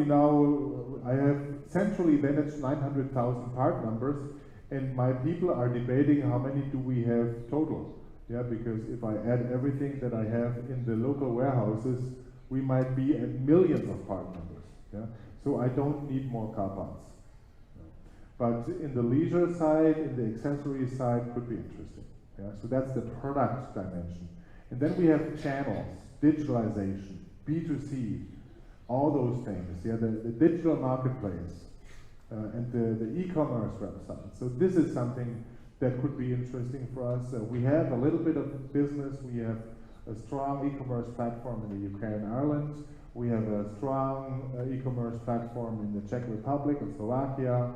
I have centrally managed 900,000 part numbers, and my people are debating how many do we have total. Yeah, because if I add everything that I have in the local warehouses, we might be at millions of part numbers. Yeah, so I don't need more car parts. But in the leisure side, in the accessory side, could be interesting. Yeah, so that's the product dimension. And then we have channels, digitalization, B2C, all those things. Yeah, the digital marketplace and the e-commerce website. So this is something that could be interesting for us. We have a little bit of business. We have a strong e-commerce platform in the UK and Ireland. We have a strong e-commerce platform in the Czech Republic and Slovakia.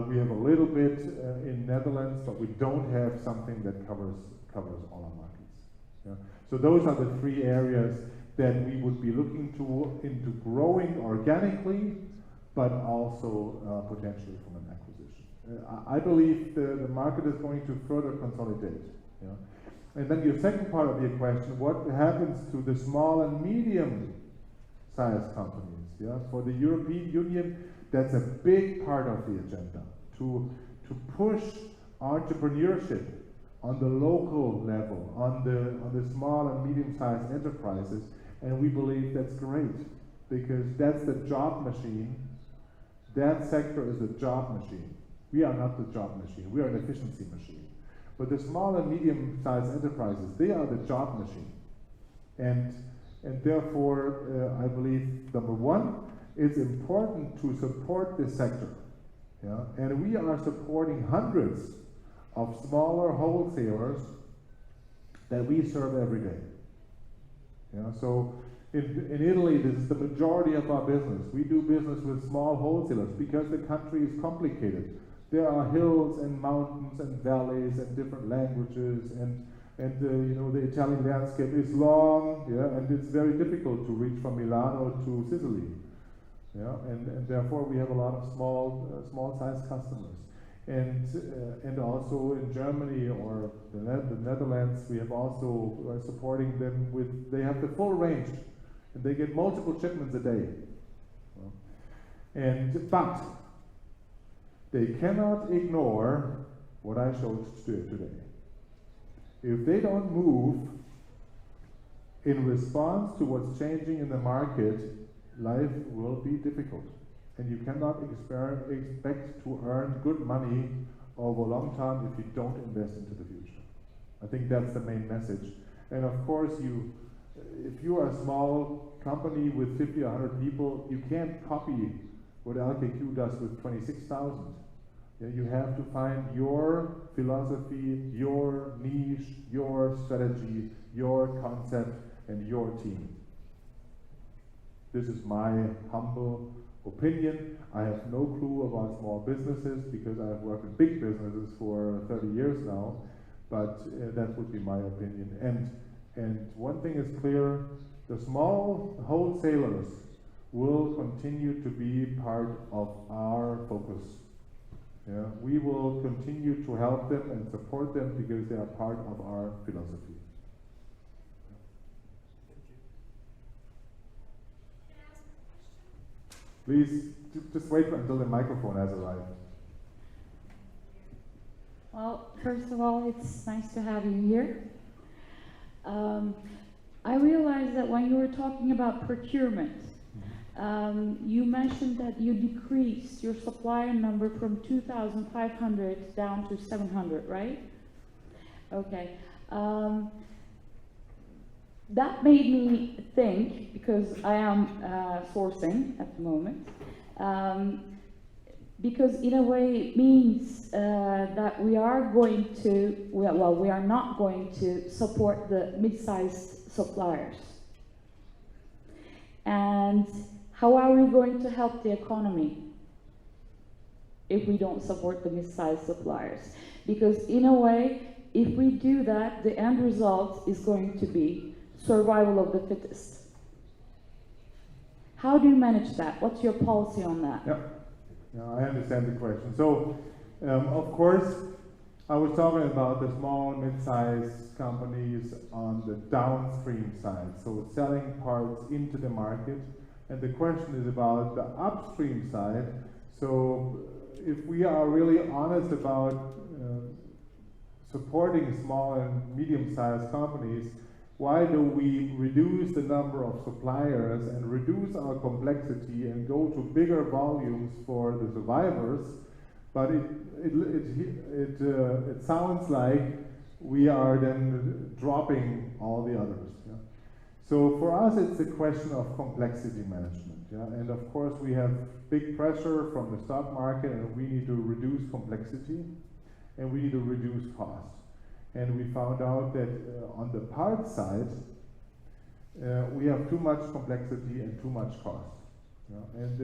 We have a little bit in Netherlands, but we don't have something that covers all our markets. Yeah? So those are the three areas that we would be looking into growing organically, but also potentially from an acquisition. I believe the market is going to further consolidate. Yeah? And then your second part of your question, what happens to the small and medium-sized companies? Yeah? For the European Union, that's a big part of the agenda, to push entrepreneurship on the local level, on the small and medium-sized enterprises, and we believe that's great, because that's the job machine. That sector is the job machine. We are not the job machine, we are an efficiency machine. But the small and medium-sized enterprises, they are the job machine. And therefore, I believe, number one, it's important to support this sector. Yeah? And we are supporting hundreds of smaller wholesalers that we serve every day. Yeah? So in Italy, this is the majority of our business. We do business with small wholesalers because the country is complicated. There are hills and mountains and valleys and different languages, and you know, the Italian landscape is long, yeah, and it's very difficult to reach from Milano to Sicily. Yeah, and therefore we have a lot of small-sized customers, and also in Germany or the Netherlands, we have also supporting them with. They have the full range, and they get multiple shipments a day. But they cannot ignore what I showed today. If they don't move in response to what's changing in the market, life will be difficult, and you cannot expect to earn good money over a long time if you don't invest into the future. I think that's the main message. And of course, if you are a small company with 50 or 100 people, you can't copy what LKQ does with 26,000. Yeah, you have to find your philosophy, your niche, your strategy, your concept, and your team. This is my humble opinion. I have no clue about small businesses because I've worked in big businesses for 30 years now, but that would be my opinion. And one thing is clear, the small wholesalers will continue to be part of our focus. Yeah, we will continue to help them and support them because they are part of our philosophy. Please, just wait until the microphone has arrived. Well, first of all, it's nice to have you here. I realized that when you were talking about procurement, you mentioned that you decreased your supplier number from 2,500 down to 700, right? Okay. That made me think, because I am sourcing at the moment, because in a way it means that we are going to, well, we are not going to support the mid-sized suppliers. And how are we going to help the economy if we don't support the mid-sized suppliers? Because in a way, if we do that, the end result is going to be survival of the fittest. How do you manage that? What's your policy on that? Yeah, I understand the question. So, of course, I was talking about the small and mid-sized companies on the downstream side, so selling parts into the market. And the question is about the upstream side. So if we are really honest about supporting small and medium-sized companies, why do we reduce the number of suppliers and reduce our complexity and go to bigger volumes for the survivors? But it sounds like we are then dropping all the others. Yeah? So for us, it's a question of complexity management. Yeah? And of course, we have big pressure from the stock market, and we need to reduce complexity, and we need to reduce cost. And we found out that on the parts side, we have too much complexity and too much cost. Yeah? And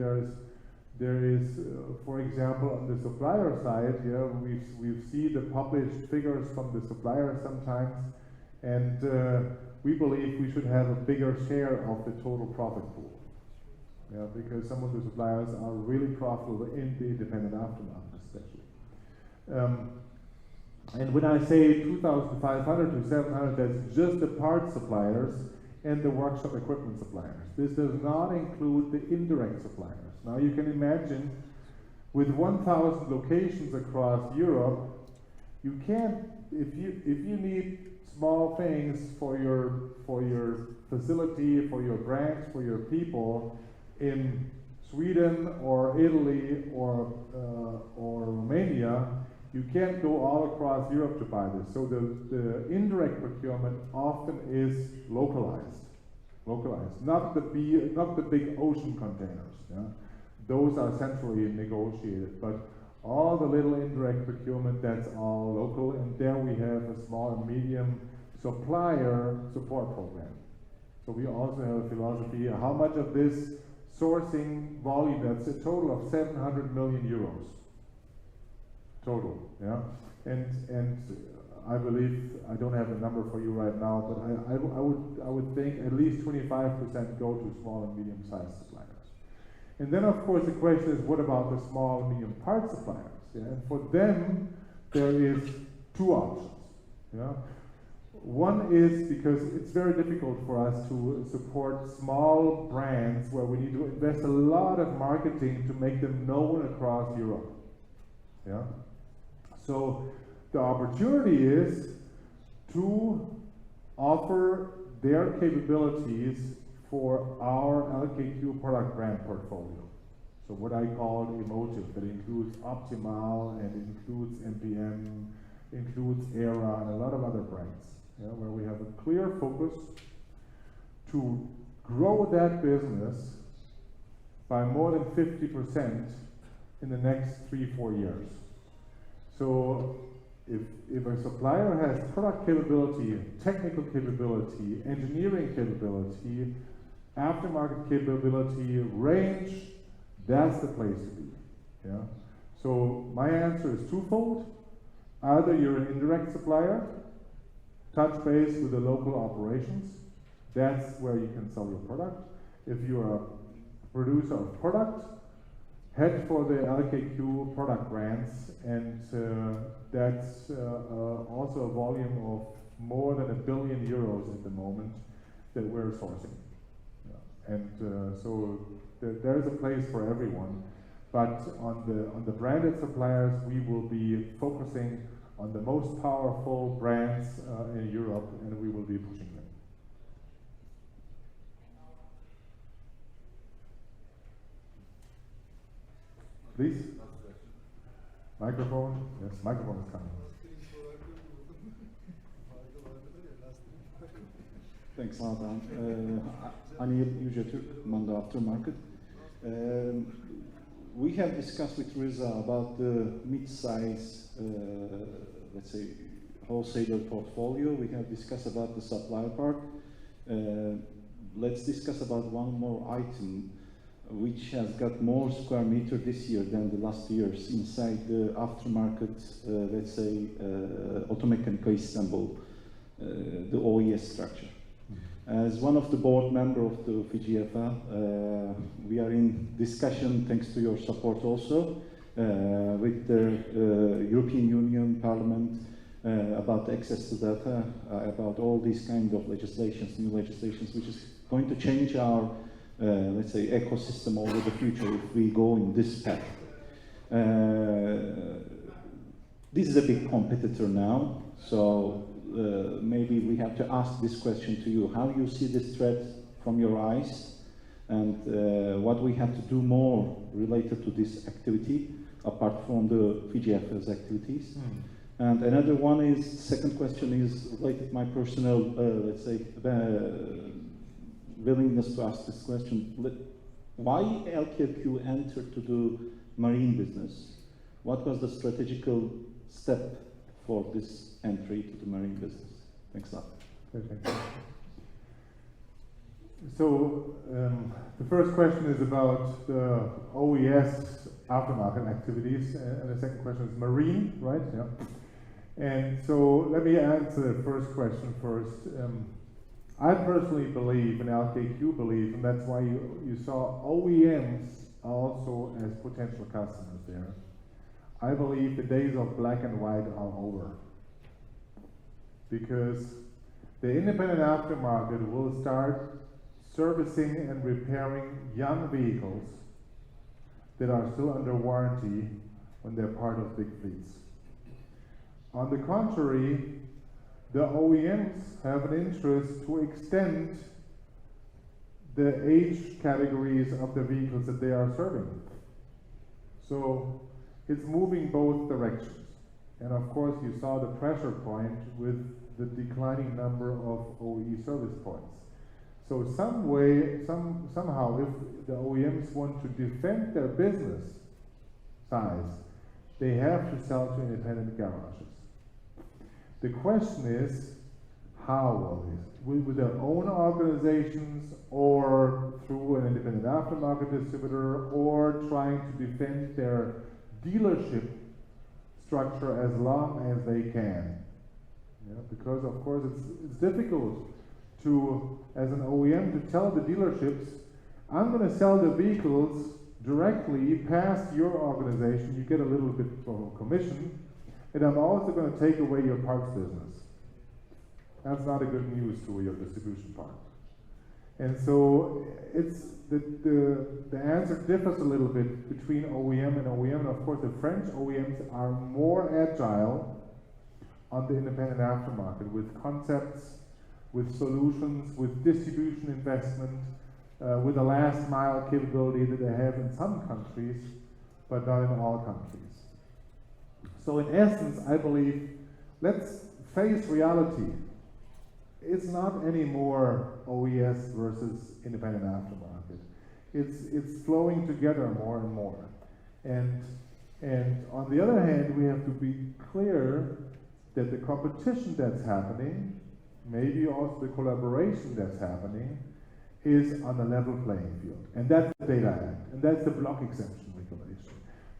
there is, for example, on the supplier side, yeah, we've seen the published figures from the suppliers sometimes, and we believe we should have a bigger share of the total profit pool. Yeah, because some of the suppliers are really profitable in the independent aftermarket, especially. And when I say 2,500 to 700, that's just the parts suppliers and the workshop equipment suppliers. This does not include the indirect suppliers. Now you can imagine, with 1,000 locations across Europe, you can't, if you need small things for your facility, for your branch, for your people in Sweden or Italy or Romania, you can't go all across Europe to buy this. So the indirect procurement often is localized, not the big ocean containers. Yeah? Those are centrally negotiated, but all the little indirect procurement, that's all local, and there we have a small and medium supplier support program. So we also have a philosophy, how much of this sourcing volume, that's a total of 700 million euros. Total, yeah? And I believe, I don't have a number for you right now, but I would think at least 25% go to small and medium-sized suppliers. And then, of course, the question is, what about the small and medium part suppliers? Yeah? And for them, there is two options. Yeah? One is because it's very difficult for us to support small brands where we need to invest a lot of marketing to make them known across Europe. Yeah? So the opportunity is to offer their capabilities for our LKQ product brand portfolio. So what I call emotive, that includes Optimal and includes MPM, includes Era and a lot of other brands, yeah, where we have a clear focus to grow that business by more than 50% in the next 3-4 years. So if a supplier has product capability, technical capability, engineering capability, aftermarket capability, range, that's the place to be. Yeah? So my answer is twofold. Either you're an indirect supplier, touch base with the local operations, that's where you can sell your product. If you're a producer of product, head for the LKQ product brands, and that's also a volume of more than €1 billion at the moment that we're sourcing. Yeah. And so there's a place for everyone, but on the branded suppliers, we will be focusing on the most powerful brands in Europe, and we will be pushing them. Please. Microphone. Yes, microphone is coming. Thanks, Arnd. Anil Yücetürk, Manda Aftermarket. We have discussed with Riza about the mid-size, let's say, wholesaler portfolio. We have discussed about the supplier part. Let's discuss about one more item, which has got more square meter this year than the last years inside the aftermarket, let's say, Automechanical Istanbul, the OES structure. As one of the board members of the FGFA, we are in discussion, thanks to your support also, with the European Union Parliament about access to data, about all these kind of legislations, new legislations, which is going to change our let's say, ecosystem over the future if we go in this path. this is a big competitor now, so maybe we have to ask this question to you. How you see this threat from your eyes, and what we have to do more related to this activity, apart from the VGF's activities. And another one is, second question is related to my personal, let's say, willingness to ask this question. Why LKQ entered to the marine business? What was the strategical step for this entry to the marine business? Thanks a lot. Okay, thank you. So the first question is about the OES aftermarket activities, and the second question is marine, right? Yeah. And so let me answer the first question first. I personally believe, and LKQ believes, and that's why you saw OEMs also as potential customers there. I believe the days of black and white are over, because the independent aftermarket will start servicing and repairing young vehicles that are still under warranty when they're part of big fleets. On the contrary, the OEMs have an interest to extend the age categories of the vehicles that they are serving. So it's moving both directions. And of course, you saw the pressure point with the declining number of OE service points. So somehow, if the OEMs want to defend their business size, they have to sell to independent garages. The question is, how will this? With their own organizations, or through an independent aftermarket distributor, or trying to defend their dealership structure as long as they can. Yeah, because of course it's difficult to, as an OEM, to tell the dealerships, I'm going to sell the vehicles directly past your organization, you get a little bit of a commission, and I'm also going to take away your parts business. That's not a good news to your distribution partner. And so it's the answer differs a little bit between OEM and OEM, and of course the French OEMs are more agile on the independent aftermarket with concepts, with solutions, with distribution investment, with a last mile capability that they have in some countries, but not in all countries. So in essence, I believe, let's face reality. It's not anymore OES versus independent aftermarket. It's flowing together more and more. And on the other hand, we have to be clear that the competition that's happening, maybe also the collaboration that's happening, is on a level playing field. And that's the Data Act, and that's the block exemption regulation.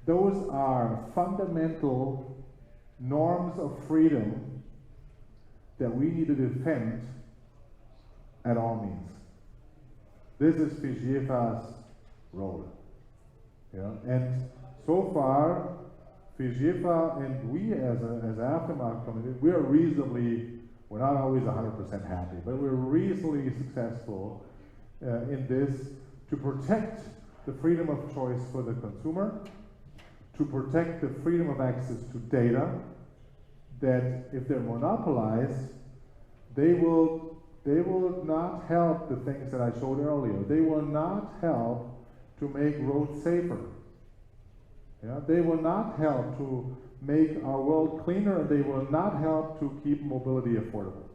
Those are fundamental norms of freedom that we need to defend at all means. This is VIGEFA's role. Yeah? And so far, VIGEFA and we as an aftermarket community, we're not always 100% happy, but we're reasonably successful in this to protect the freedom of choice for the consumer, to protect the freedom of access to data, that if they're monopolized, they will not help the things that I showed earlier. They will not help to make roads safer. Yeah? They will not help to make our world cleaner, and they will not help to keep mobility affordable.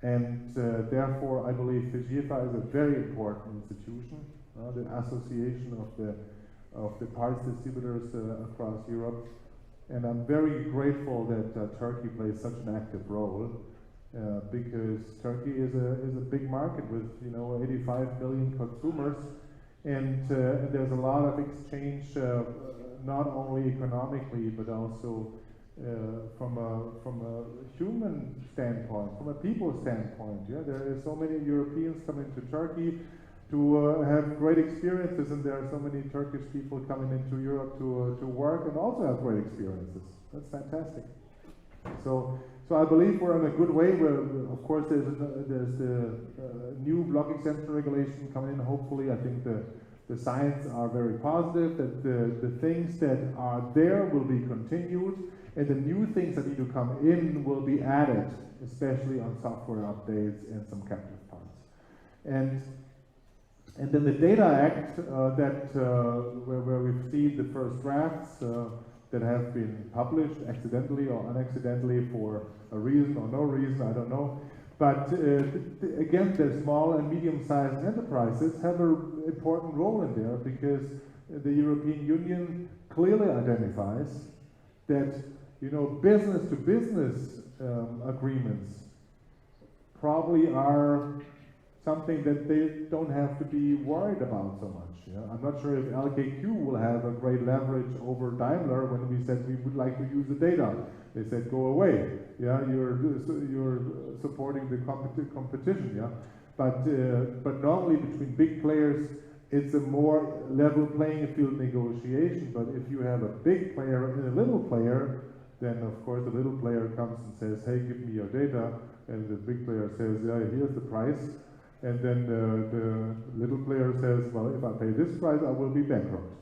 And therefore, I believe VIGEFA is a very important institution, the association of the parts distributors across Europe. And I'm very grateful that Turkey plays such an active role, because Turkey is a big market with 85 million consumers, and there's a lot of exchange, not only economically but also from a human standpoint, from a people standpoint. Yeah, there are so many Europeans coming to Turkey to have great experiences, and there are so many Turkish people coming into Europe to work and also have great experiences. That's fantastic. So I believe we're in a good way. Of course, there's the new block exemption regulation coming in. Hopefully, I think the the signs are very positive, that the things that are there will be continued, and the new things that need to come in will be added, especially on software updates and some captive parts. And then the Data Act, where we've seen the first drafts that have been published accidentally or unaccidentally for a reason or no reason, I don't know. But again, the small and medium-sized enterprises have an important role in there, because the European Union clearly identifies that, you know, business-to-business agreements probably are something that they don't have to be worried about so much. Yeah? I'm not sure if LKQ will have a great leverage over Daimler when we said we would like to use the data. They said, go away. Yeah, you're supporting the competition. Yeah, but normally between big players, it's a more level playing field negotiation. But if you have a big player and a little player, then of course the little player comes and says, hey, give me your data, and the big player says, yeah, here's the price. And then the little player says, well, if I pay this price, I will be bankrupt.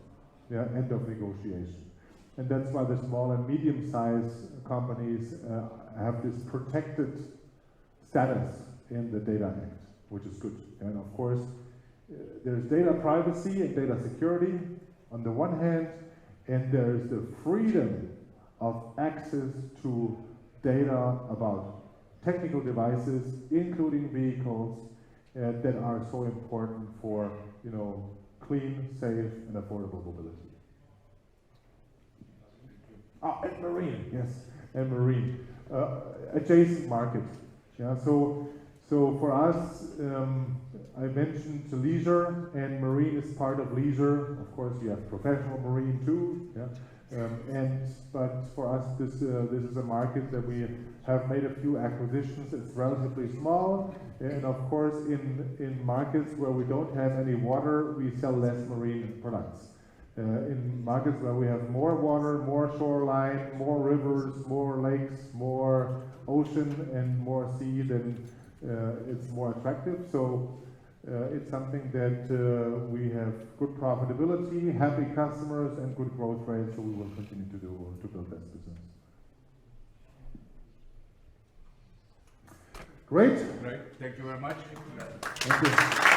Yeah, end of negotiation. And that's why the small and medium-sized companies have this protected status in the Data Act, which is good. And of course, there's data privacy and data security on the one hand, and there's the freedom of access to data about technical devices, including vehicles, that are so important for, you know, clean, safe, and affordable mobility. And marine, yes, and marine. Adjacent market. Yeah, so for us, I mentioned leisure, and marine is part of leisure. Of course, you have professional marine too. Yeah. But for us, this is a market that we have made a few acquisitions. It's relatively small, and of course, in markets where we don't have any water, we sell less marine products. In markets where we have more water, more shoreline, more rivers, more lakes, more ocean, and more sea, then it's more attractive. So it's something that we have good profitability, happy customers, and good growth rates, so we will continue to build this business. Great. Thank you very much. Thank you.